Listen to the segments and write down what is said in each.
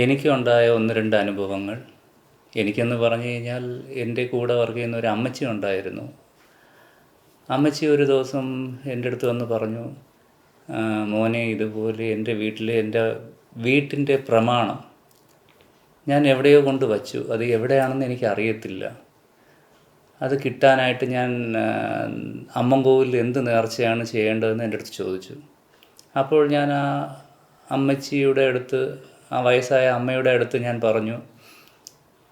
എനിക്കുണ്ടായ 1, 2 അനുഭവങ്ങൾ. എനിക്കെന്ന് പറഞ്ഞു കഴിഞ്ഞാൽ എൻ്റെ കൂടെ വർക്ക് ചെയ്യുന്ന ഒരു അമ്മച്ചി ഉണ്ടായിരുന്നു. അമ്മച്ചി ഒരു ദിവസം എൻ്റെ അടുത്ത് വന്ന് പറഞ്ഞു, മോനെ ഇതുപോലെ എൻ്റെ വീട്ടിൻ്റെ പ്രമാണം ഞാൻ എവിടെയോ കൊണ്ട് വച്ചു. അത് എവിടെയാണെന്ന് എനിക്കറിയത്തില്ല. അത് കിട്ടാനായിട്ട് ഞാൻ അമ്മൻകോവിലിൽ എന്ത് നേർച്ചയാണ് ചെയ്യേണ്ടതെന്ന് എൻ്റെ അടുത്ത് ചോദിച്ചു. അപ്പോൾ ഞാൻ ആ അമ്മച്ചിയുടെ അടുത്ത്, ആ വയസ്സായ അമ്മയുടെ അടുത്ത് ഞാൻ പറഞ്ഞു,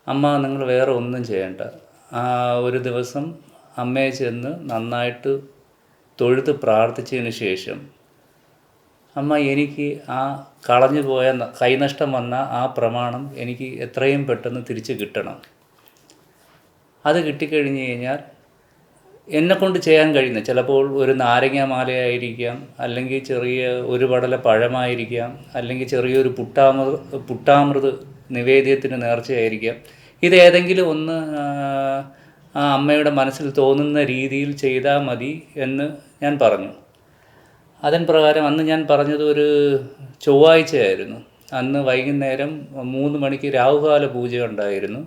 അമ്മ നിങ്ങൾ വേറെ ഒന്നും ചെയ്യണ്ട. ഒരു ദിവസം അമ്മയെ ചെന്ന് നന്നായിട്ട് തൊഴുത് പ്രാർത്ഥിച്ചതിന് ശേഷം അമ്മ എനിക്ക് ആ കളഞ്ഞു പോയ കൈനഷ്ടം വന്ന ആ പ്രമാണം എനിക്ക് എത്രയും പെട്ടെന്ന് തിരിച്ച് കിട്ടണം. അത് കിട്ടിക്കഴിഞ്ഞ് കഴിഞ്ഞാൽ എന്നെക്കൊണ്ട് ചെയ്യാൻ കഴിയുന്ന, ചിലപ്പോൾ ഒരു നാരങ്ങ മാലയായിരിക്കാം, അല്ലെങ്കിൽ ചെറിയ ഒരു പടല പഴമായിരിക്കാം, അല്ലെങ്കിൽ ചെറിയൊരു പുട്ടാമൃത് നിവേദ്യത്തിന് നേർച്ചയായിരിക്കാം. ഇതേതെങ്കിലും ഒന്ന് ആ അമ്മയുടെ മനസ്സിൽ തോന്നുന്ന രീതിയിൽ ചെയ്താൽ മതി എന്ന് ഞാൻ പറഞ്ഞു. അതിൻ പ്രകാരം അന്ന് ഞാൻ പറഞ്ഞത് ഒരു ചൊവ്വാഴ്ചയായിരുന്നു. അന്ന് വൈകുന്നേരം 3 മണിക്ക് രാഹുകാല പൂജ ഉണ്ടായിരുന്നു.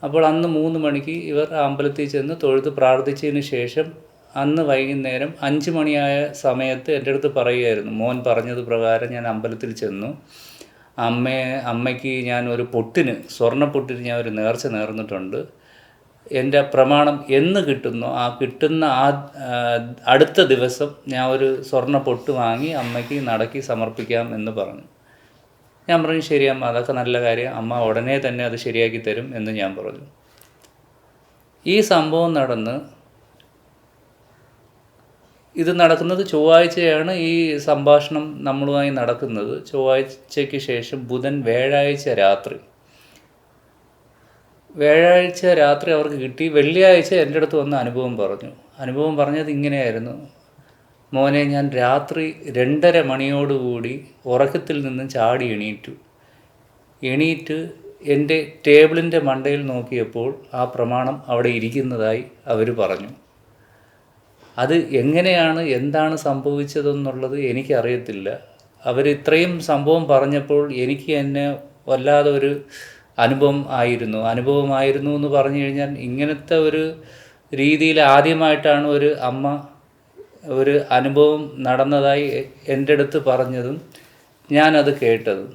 അപ്പോൾ അന്ന് 3 മണിക്ക് ഇവർ അമ്പലത്തിൽ ചെന്ന് തൊഴുത് പ്രാർത്ഥിച്ചതിന് ശേഷം അന്ന് വൈകുന്നേരം 5 മണിയായ സമയത്ത് എൻ്റെ അടുത്ത് പറയുകയായിരുന്നു, മോൻ പറഞ്ഞത് പ്രകാരം ഞാൻ അമ്പലത്തിൽ ചെന്നു. അമ്മയ്ക്ക് ഞാൻ ഒരു സ്വർണ്ണപ്പൊട്ടിന് ഞാൻ ഒരു നേർച്ച നേർന്നിട്ടുണ്ട്. എൻ്റെ പ്രമാണം എന്ന് കിട്ടുന്നോ ആ കിട്ടുന്ന അടുത്ത ദിവസം ഞാൻ ഒരു സ്വർണ്ണപ്പൊട്ട് വാങ്ങി അമ്മയ്ക്ക് നടക്കി സമർപ്പിക്കാം എന്ന് പറഞ്ഞു. ഞാൻ പറഞ്ഞു, ശരി അമ്മ, അതൊക്കെ നല്ല കാര്യം, അമ്മ ഉടനെ തന്നെ അത് ശരിയാക്കി തരും എന്ന് ഞാൻ പറഞ്ഞു. ഈ സംഭവം ഇത് നടക്കുന്നത് ചൊവ്വാഴ്ചയാണ്. ഈ സംഭാഷണം നമ്മളുമായി നടക്കുന്നത് ചൊവ്വാഴ്ചയ്ക്ക് ശേഷം വ്യാഴാഴ്ച രാത്രി അവർക്ക് കിട്ടി. വെള്ളിയാഴ്ച എൻ്റെ അടുത്ത് വന്ന് അനുഭവം പറഞ്ഞത് ഇങ്ങനെയായിരുന്നു, മോനെ ഞാൻ രാത്രി 2:30 മണിയോടുകൂടി ഉറക്കത്തിൽ നിന്നും ചാടി എണീറ്റ് എൻ്റെ ടേബിളിൻ്റെ മണ്ടയിൽ നോക്കിയപ്പോൾ ആ പ്രമാണം അവിടെ ഇരിക്കുന്നതായി അവർ പറഞ്ഞു. അത് എങ്ങനെയാണ്, എന്താണ് സംഭവിച്ചതെന്നുള്ളത് എനിക്കറിയത്തില്ല. ഇത്രയും സംഭവം പറഞ്ഞപ്പോൾ എനിക്ക് എന്നെ വല്ലാതെ ഒരു അനുഭവമായിരുന്നു എന്ന് പറഞ്ഞു കഴിഞ്ഞാൽ, ഇങ്ങനത്തെ ഒരു രീതിയിൽ ആദ്യമായിട്ടാണ് ഒരു അമ്മ ഒരു അനുഭവം നടന്നതായി എൻ്റെ അടുത്ത് പറഞ്ഞതും ഞാനത് കേട്ടതും.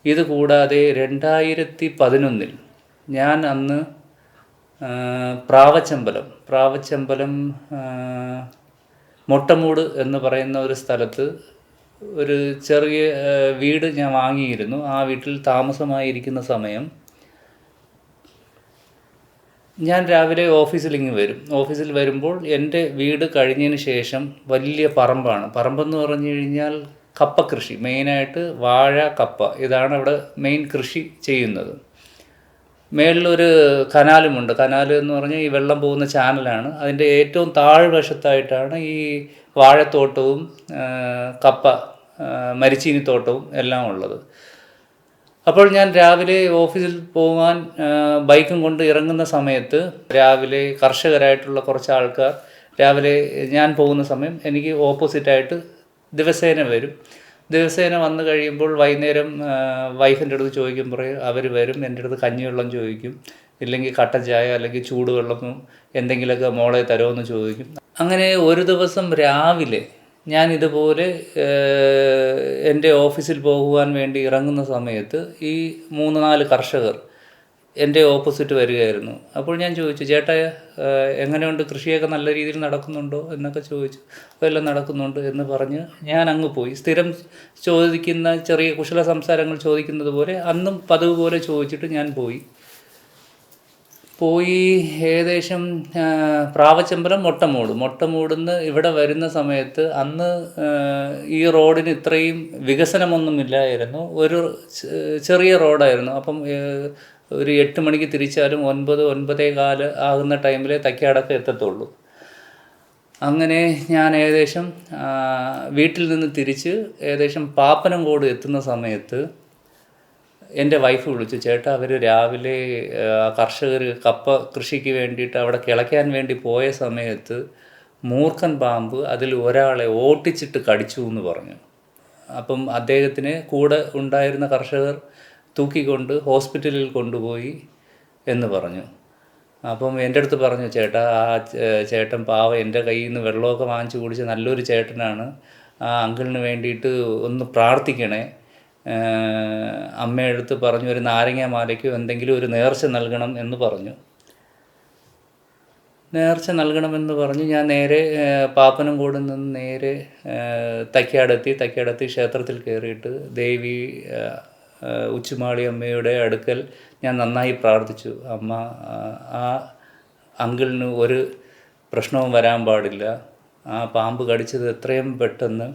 ഇത് കൂടാതെ 2011 ഞാൻ അന്ന് പ്രാവച്ചമ്പലം മൊട്ടമൂട് എന്ന് പറയുന്ന ഒരു സ്ഥലത്ത് ഒരു ചെറിയ വീട് ഞാൻ വാങ്ങിയിരുന്നു. ആ വീട്ടിൽ താമസമായിരിക്കുന്ന സമയം ഞാൻ രാവിലെ ഓഫീസിൽ വരുമ്പോൾ എൻ്റെ വീട് കഴിഞ്ഞതിന് ശേഷം വലിയ പറമ്പെന്ന് പറഞ്ഞു കഴിഞ്ഞാൽ കപ്പ കൃഷി, മെയിനായിട്ട് വാഴ, കപ്പ, ഇതാണ് അവിടെ മെയിൻ കൃഷി ചെയ്യുന്നത്. മേളിലൊരു കനാലുമുണ്ട്. കനാൽ എന്ന് പറഞ്ഞാൽ ഈ വെള്ളം പോകുന്ന ചാനലാണ്. അതിൻ്റെ ഏറ്റവും താഴ്വശത്തായിട്ടാണ് ഈ വാഴത്തോട്ടവും മരിച്ചീനിത്തോട്ടവും എല്ലാം ഉള്ളത്. അപ്പോൾ ഞാൻ രാവിലെ ഓഫീസിൽ പോകാൻ ബൈക്കും കൊണ്ട് ഇറങ്ങുന്ന സമയത്ത് രാവിലെ കർഷകരായിട്ടുള്ള കുറച്ച് ആൾക്കാർ രാവിലെ ഞാൻ പോകുന്ന സമയം എനിക്ക് ഓപ്പോസിറ്റായിട്ട് ദിവസേന വന്നു കഴിയുമ്പോൾ വൈകുന്നേരം വൈഫിൻ്റെ അടുത്ത് ചോദിക്കുമ്പോൾ അവർ വരും. എൻ്റെ അടുത്ത് കഞ്ഞിവെള്ളം ചോദിക്കും, ഇല്ലെങ്കിൽ കട്ടൻ ചായ, അല്ലെങ്കിൽ ചൂടുവെള്ളം എന്തെങ്കിലുമൊക്കെ മോളെ തരുമെന്ന് ചോദിക്കും. അങ്ങനെ ഒരു ദിവസം രാവിലെ ഞാൻ ഇതുപോലെ എൻ്റെ ഓഫീസിൽ പോകുവാൻ വേണ്ടി ഇറങ്ങുന്ന സമയത്ത് ഈ 3-4 കർഷകർ എൻ്റെ ഓപ്പോസിറ്റ് വരികയായിരുന്നു. അപ്പോൾ ഞാൻ ചോദിച്ചു, ചേട്ടാ എങ്ങനെയുണ്ട്, കൃഷിയൊക്കെ നല്ല രീതിയിൽ നടക്കുന്നുണ്ടോ എന്നൊക്കെ ചോദിച്ചു. എല്ലാം നടക്കുന്നുണ്ട് എന്ന് പറഞ്ഞ് ഞാൻ അങ്ങ് പോയി. സ്ഥിരം ചോദിക്കുന്ന ചെറിയ കുശല സംസാരങ്ങൾ ചോദിക്കുന്നത് പോലെ അന്നും പതിവ് പോലെ ചോദിച്ചിട്ട് ഞാൻ പോയി. ഏകദേശം പ്രാവച്ചമ്പലം മൊട്ടമൂടുന്ന് ഇവിടെ വരുന്ന സമയത്ത് അന്ന് ഈ റോഡിന് ഇത്രയും വികസനമൊന്നുമില്ലായിരുന്നു. ഒരു ചെറിയ റോഡായിരുന്നു. അപ്പം ഒരു 8 മണിക്ക് തിരിച്ചാലും 9-9:15 ആകുന്ന ടൈമിലെ തൈക്കാടൊക്കെ എത്തത്തുള്ളൂ. അങ്ങനെ ഞാൻ ഏകദേശം വീട്ടിൽ നിന്ന് തിരിച്ച് ഏകദേശം പാപ്പനംകോട് എത്തുന്ന സമയത്ത് എൻ്റെ വൈഫ് വിളിച്ചു, ചേട്ടാ അവർ രാവിലെ കർഷകർ കപ്പ കൃഷിക്ക് വേണ്ടിയിട്ട് അവിടെ കിളയ്ക്കാൻ വേണ്ടി പോയ സമയത്ത് മൂർഖൻ പാമ്പ് അതിൽ ഒരാളെ ഓട്ടിച്ചിട്ട് കടിച്ചു എന്ന് പറഞ്ഞു. അപ്പം അദ്ദേഹത്തിന് കൂടെ ഉണ്ടായിരുന്ന കർഷകർ തൂക്കിക്കൊണ്ട് ഹോസ്പിറ്റലിൽ കൊണ്ടുപോയി എന്ന് പറഞ്ഞു. അപ്പം എൻ്റെ അടുത്ത് പറഞ്ഞു, ചേട്ടാ ആ ചേട്ടൻ പാവം എൻ്റെ കയ്യിൽ നിന്ന് വെള്ളമൊക്കെ വാങ്ങിച്ച് കുടിച്ച് നല്ലൊരു ചേട്ടനാണ്, ആ അങ്കിളിന് വേണ്ടിയിട്ട് ഒന്ന് പ്രാർത്ഥിക്കണേ, അമ്മയുടെ അടുത്ത് പറഞ്ഞു ഒരു നാരങ്ങ മാലയ്ക്കോ എന്തെങ്കിലും ഒരു നേർച്ച നൽകണം എന്ന് പറഞ്ഞു. നേർച്ച നൽകണമെന്ന് പറഞ്ഞ് ഞാൻ നേരെ പാപ്പനംകോട് നിന്ന് നേരെ തൈക്കാടെത്തി ക്ഷേത്രത്തിൽ കയറിയിട്ട് ദേവി ഉച്ചുമാളി അമ്മയുടെ അടുക്കൽ ഞാൻ നന്നായി പ്രാർത്ഥിച്ചു. അമ്മ, ആ അങ്കിളിന് ഒരു പ്രശ്നവും വരാൻ പാടില്ല, ആ പാമ്പ് കടിച്ചത് എത്രയും പെട്ടെന്ന്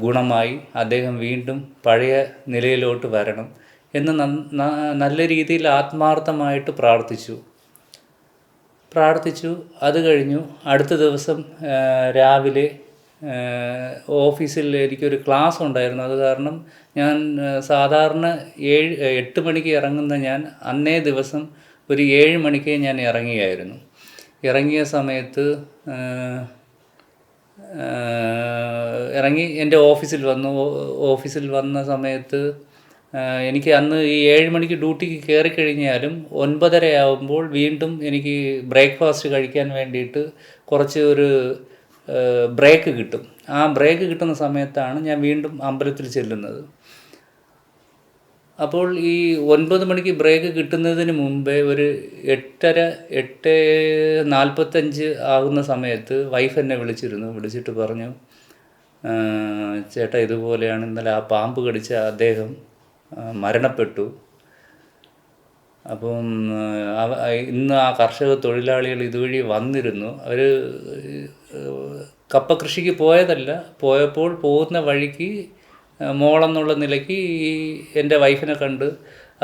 ഗുണമായി അദ്ദേഹം വീണ്ടും പഴയ നിലയിലോട്ട് വരണം എന്ന് നല്ല രീതിയിൽ ആത്മാർത്ഥമായിട്ട് പ്രാർത്ഥിച്ചു. അത് കഴിഞ്ഞു അടുത്ത ദിവസം രാവിലെ ഓഫീസിൽ എനിക്കൊരു ക്ലാസ് ഉണ്ടായിരുന്നു. അത് കാരണം ഞാൻ സാധാരണ 8 മണിക്ക് ഇറങ്ങുന്ന ഞാൻ അന്നേ ദിവസം ഒരു 7 മണിക്ക് ഞാൻ ഇറങ്ങിയായിരുന്നു. ഇറങ്ങിയ സമയത്ത് ഇറങ്ങി എൻ്റെ ഓഫീസിൽ വന്ന സമയത്ത് എനിക്ക് അന്ന് ഈ 7 മണിക്ക് ഡ്യൂട്ടിക്ക് കയറിക്കഴിഞ്ഞാലും 9:30 ആകുമ്പോൾ വീണ്ടും എനിക്ക് ബ്രേക്ക്ഫാസ്റ്റ് കഴിക്കാൻ വേണ്ടിയിട്ട് കുറച്ച് ഒരു ബ്രേക്ക് കിട്ടും. ആ ബ്രേക്ക് കിട്ടുന്ന സമയത്താണ് ഞാൻ വീണ്ടും അമ്പലത്തിൽ ചെല്ലുന്നത്. അപ്പോൾ ഈ 9 മണിക്ക് ബ്രേക്ക് കിട്ടുന്നതിന് മുമ്പേ ഒരു 8:45 ആകുന്ന സമയത്ത് വൈഫ് എന്നെ വിളിച്ചിട്ട് പറഞ്ഞു, ചേട്ടാ ഇതുപോലെയാണ്, ഇന്നലെ ആ പാമ്പ് കടിച്ച അദ്ദേഹം മരണപ്പെട്ടു. അപ്പം ഇന്ന് ആ കർഷക തൊഴിലാളികൾ ഇതുവഴി വന്നിരുന്നു. അവർ കപ്പ കൃഷിക്ക് പോയപ്പോൾ പോകുന്ന വഴിക്ക് മോളെന്നുള്ള നിലയ്ക്ക് എൻ്റെ വൈഫിനെ കണ്ട്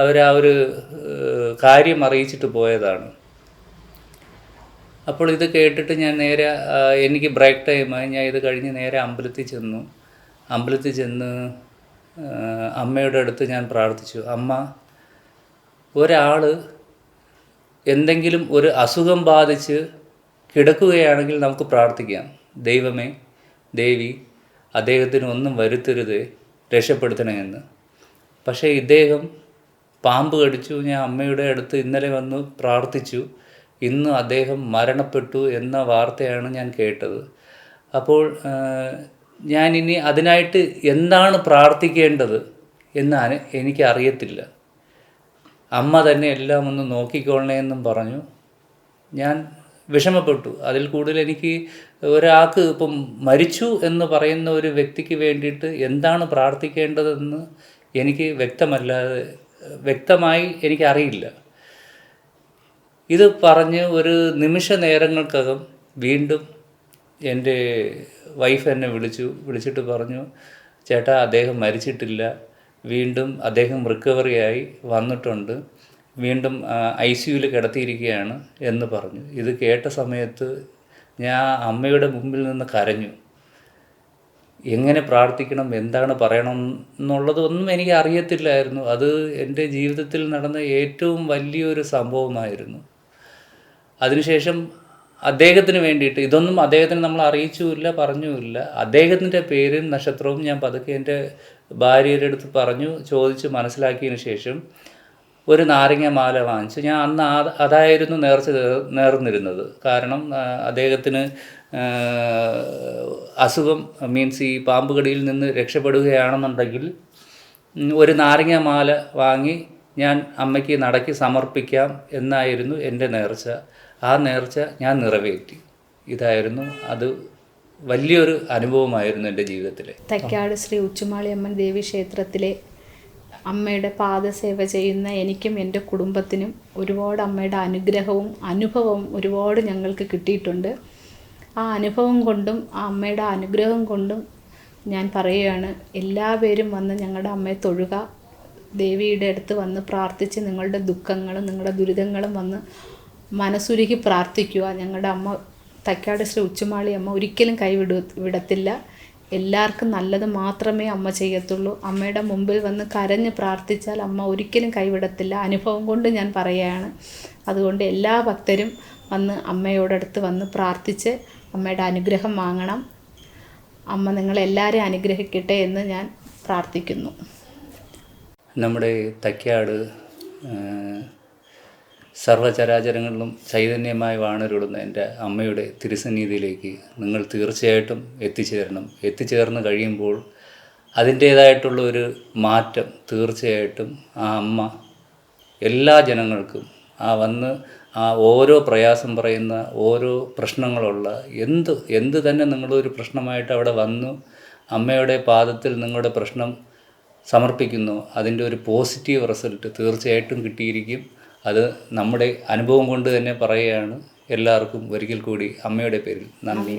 അവർ ആ ഒരു കാര്യം അറിയിച്ചിട്ട് പോയതാണ്. അപ്പോൾ ഇത് കേട്ടിട്ട് ഞാൻ നേരെ, എനിക്ക് ബ്രേക്ക് ടൈമായി, ഞാൻ ഇത് കഴിഞ്ഞ് നേരെ അമ്പലത്തിൽ ചെന്ന് അമ്മയുടെ അടുത്ത് ഞാൻ പ്രാർത്ഥിച്ചു. അമ്മ, ഒരാൾ എന്തെങ്കിലും ഒരു അസുഖം ബാധിച്ച് കിടക്കുകയാണെങ്കിൽ നമുക്ക് പ്രാർത്ഥിക്കാം, ദൈവമേ, ദേവി അദ്ദേഹത്തിന് ഒന്നും വരുത്തരുത്, രക്ഷപ്പെടുത്തണമെന്ന്. പക്ഷേ ഇദ്ദേഹം പാമ്പ് കടിച്ചു, ഞാൻ അമ്മയുടെ അടുത്ത് ഇന്നലെ വന്ന് പ്രാർത്ഥിച്ചു, ഇന്ന് അദ്ദേഹം മരണപ്പെട്ടു എന്ന വാർത്തയാണ് ഞാൻ കേട്ടത്. അപ്പോൾ ഞാനിനി അതിനായിട്ട് എന്താണ് പ്രാർത്ഥിക്കേണ്ടത് എന്ന് എനിക്കറിയത്തില്ല. അമ്മ തന്നെ എല്ലാം ഒന്ന് നോക്കിക്കൊള്ളണേ എന്നും പറഞ്ഞു. ഞാൻ വിഷമപ്പെട്ടു. അതിൽ കൂടുതൽ എനിക്ക് ഒരാൾക്ക് ഇപ്പം മരിച്ചു എന്ന് പറയുന്ന ഒരു വ്യക്തിക്ക് വേണ്ടിയിട്ട് എന്താണ് പ്രാർത്ഥിക്കേണ്ടതെന്ന് എനിക്ക് വ്യക്തമായി എനിക്കറിയില്ല. ഇത് പറഞ്ഞ് ഒരു നിമിഷ നേരങ്ങൾക്കകം വീണ്ടും എൻ്റെ വൈഫ് എന്നെ വിളിച്ചിട്ട് പറഞ്ഞു, ചേട്ടാ അദ്ദേഹം മരിച്ചിട്ടില്ല, വീണ്ടും അദ്ദേഹം റിക്കവറിയായി വന്നിട്ടുണ്ട്, വീണ്ടും ICUവിൽ കിടത്തിയിരിക്കുകയാണ് എന്ന് പറഞ്ഞു. ഇത് കേട്ട സമയത്ത് ഞാൻ അമ്മയുടെ മുമ്പിൽ നിന്ന് കരഞ്ഞു. എങ്ങനെ പ്രാർത്ഥിക്കണം, എന്താണ് പറയണം എന്നുള്ളതൊന്നും എനിക്ക് അറിയത്തില്ലായിരുന്നു. അത് എൻ്റെ ജീവിതത്തിൽ നടന്ന ഏറ്റവും വലിയൊരു സംഭവമായിരുന്നു. അതിനുശേഷം അദ്ദേഹത്തിന് വേണ്ടിയിട്ട്, ഇതൊന്നും അദ്ദേഹത്തിന് നമ്മൾ അറിയിച്ചുമില്ല, പറഞ്ഞുമില്ല, അദ്ദേഹത്തിൻ്റെ പേരും നക്ഷത്രവും ഞാൻ പതുക്കെ എൻ്റെ ഭാര്യയുടെ അടുത്ത് ചോദിച്ച് മനസ്സിലാക്കിയതിന് ശേഷം ഒരു നാരങ്ങ മാല വാങ്ങിച്ചു. ഞാൻ അന്ന് അതായിരുന്നു നേർന്നിരുന്നത്. കാരണം അദ്ദേഹത്തിന് അസുഖം മീൻസ് ഈ പാമ്പ് കടിയിൽ നിന്ന് രക്ഷപ്പെടുകയാണെന്നുണ്ടെങ്കിൽ ഒരു നാരങ്ങ മാല വാങ്ങി ഞാൻ അമ്മയ്ക്ക് നടക്കി സമർപ്പിക്കാം എന്നായിരുന്നു എൻ്റെ നേർച്ച. ആ നേർച്ച ഞാൻ നിറവേറ്റി. ഇതായിരുന്നു അത്. വലിയൊരു അനുഭവമായിരുന്നു എൻ്റെ ജീവിതത്തിലെ. തൈക്കാട് ശ്രീ ഉച്ചുമാളി അമ്മൻ ദേവി ക്ഷേത്രത്തിലെ അമ്മയുടെ പാദസേവ ചെയ്യുന്ന എനിക്കും എൻ്റെ കുടുംബത്തിനും ഒരുപാട് അമ്മയുടെ അനുഭവവും ഒരുപാട് ഞങ്ങൾക്ക് കിട്ടിയിട്ടുണ്ട്. ആ അനുഭവം കൊണ്ടും ആ അമ്മയുടെ അനുഗ്രഹം കൊണ്ടും ഞാൻ പറയുകയാണ്, എല്ലാവരും വന്ന് ഞങ്ങളുടെ അമ്മയെ തൊഴുക, ദേവിയുടെ അടുത്ത് വന്ന് പ്രാർത്ഥിച്ച് നിങ്ങളുടെ ദുഃഖങ്ങളും നിങ്ങളുടെ ദുരിതങ്ങളും വന്ന് മനസ്സുരുകി പ്രാർത്ഥിക്കുക. ഞങ്ങളുടെ അമ്മ തൈക്കാട് ശ്രീ ഉച്ചുമാളി അമ്മ ഒരിക്കലും വിടത്തില്ല. എല്ലാവർക്കും നല്ലത് മാത്രമേ അമ്മ ചെയ്യത്തുള്ളൂ. അമ്മയുടെ മുമ്പിൽ വന്ന് കരഞ്ഞ് പ്രാർത്ഥിച്ചാൽ അമ്മ ഒരിക്കലും കൈവിടത്തില്ല. അനുഭവം കൊണ്ട് ഞാൻ പറയുകയാണ്. അതുകൊണ്ട് എല്ലാ ഭക്തരും വന്ന് അമ്മയോടടുത്ത് വന്ന് പ്രാർത്ഥിച്ച് അമ്മയുടെ അനുഗ്രഹം വാങ്ങണം. അമ്മ നിങ്ങളെല്ലാവരെയും അനുഗ്രഹിക്കട്ടെ എന്ന് ഞാൻ പ്രാർത്ഥിക്കുന്നു. നമ്മുടെ തൈക്കാട് സർവ്വചരാചരങ്ങളിലും ചൈതന്യമായി വാണരുളുന്ന എൻ്റെ അമ്മയുടെ തിരുസന്നിധിയിലേക്ക് നിങ്ങൾ തീർച്ചയായിട്ടും എത്തിച്ചേരണം. എത്തിച്ചേർന്ന് കഴിയുമ്പോൾ അതിൻ്റേതായിട്ടുള്ള ഒരു മാറ്റം തീർച്ചയായിട്ടും ആ അമ്മ എല്ലാ ജനങ്ങൾക്കും വന്ന് ഓരോ പ്രയാസം പറയുന്ന ഓരോ പ്രശ്നങ്ങളുള്ള എന്ത് തന്നെ നിങ്ങളൊരു പ്രശ്നമായിട്ട് അവിടെ വന്നു അമ്മയുടെ പാദത്തിൽ നിങ്ങളുടെ പ്രശ്നം സമർപ്പിക്കുന്നു, അതിൻ്റെ ഒരു പോസിറ്റീവ് റിസൾട്ട് തീർച്ചയായിട്ടും കിട്ടിയിരിക്കും. അത് നമ്മുടെ അനുഭവം കൊണ്ട് തന്നെ പറയുകയാണ്. എല്ലാവർക്കും ഒരിക്കൽ കൂടി അമ്മയുടെ പേരിൽ നന്ദി.